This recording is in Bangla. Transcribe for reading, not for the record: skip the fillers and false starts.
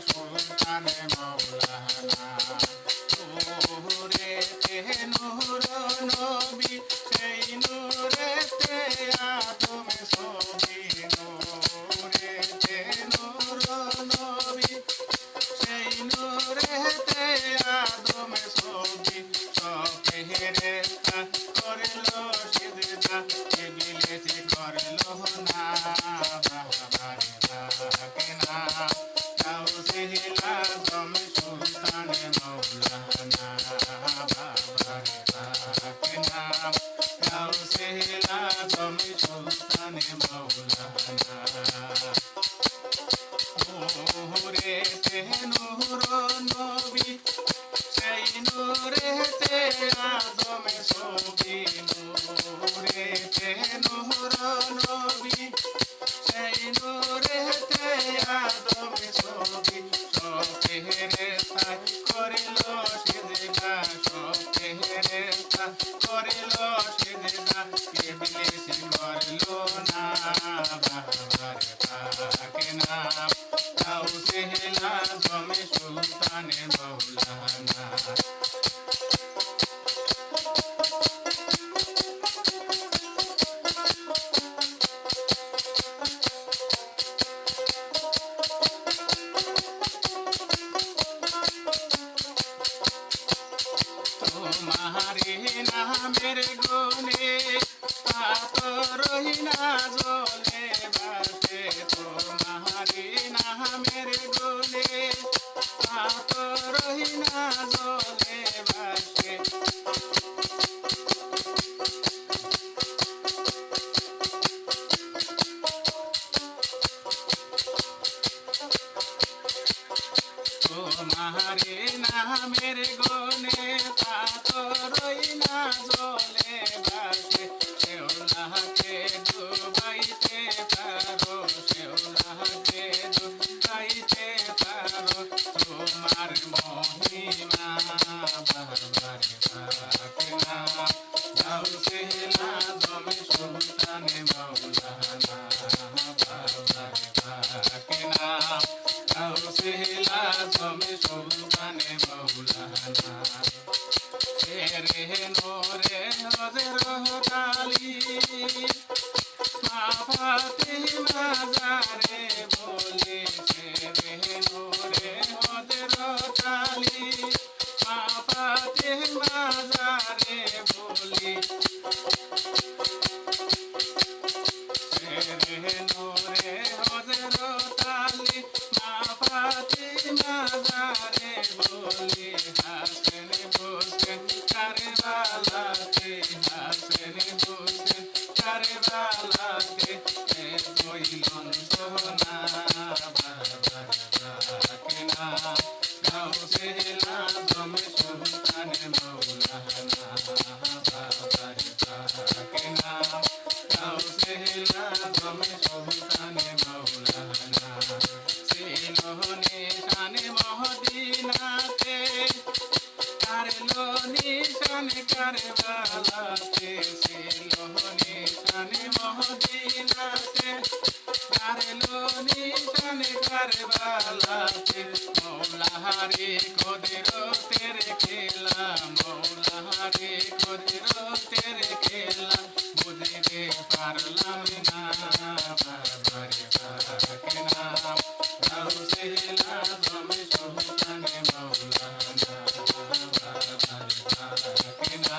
সুলতানে মৌলানা নূরেতে নূর নবী সেই নূরেতে আদম ছবি নূরেতে নূর নবী সেই নূরেতে আদম ছবি সব ফেরেশতা করলো সিজদা ইবলিস করলো না বাবারে ডাকে না গাউসুল আজম সুলতানে মৌলানা বাবারে ডাকে না গাউসুল আজম সুলতানে মৌলানা নূরেতে নূর নবী সেই নূরেতে আদম ছবি নূরেতে নূর নবী সেই নূরেতে আদম ছবি সব ফেরেশতা করিল সিজদা সব ফেরেশতা করিল সিজদা ইবলিস করল না বাবারে ডাকে না গাউসুল আজম সুলতানে মৌলানা তোমারি নামের গুণে পাথরই না জ্বলে বাসে তোমারি নামের গুণে পাথরই না জ্বলে বাসে তোমারি নামের গুণে পাথরই না জ্বলে বাসে শেওলাকে ডুবাইতে পারো শেওলাকে ডুবাইতে পারো তোমার মহিমা বাবারে ডাকে না গাউসুল আজম সুলতানে মৌলানা বাবারে ডাকে না গাউসুল আজম সুলতানে মৌলানা রে নোরে হযরত আলী মা ফাতিমা যারে বলেছে রে নোরে হযরত আলী মা ফাতিমা যারে বলি রে নোরে হযরত আলী মা ফাতিমা যারে বলি হাসেন হোসেন কারবালাতে হাসেন হোসেন কারবালাতে বইলন সোনা বাবারে ডাকে না গাউসুল আজম সুলতানে মৌলানা বাবারে ডাকে না গাউসুল আজম সুলতানে মৌলানা ছিল নিশানে মদিনাতে কারলো নিশানে কারবালাতে ছিল নিশানে মদিনাতে কারলো নিশানে কারবালাতে মৌলাহারি কদরতের খেলা মৌলাহারি কদরতের খেলা বুঝতে পারলাম না বাবারে ডাকে না গাউসুল আজম সুলতানে মৌলানা বাবারে ডাকে না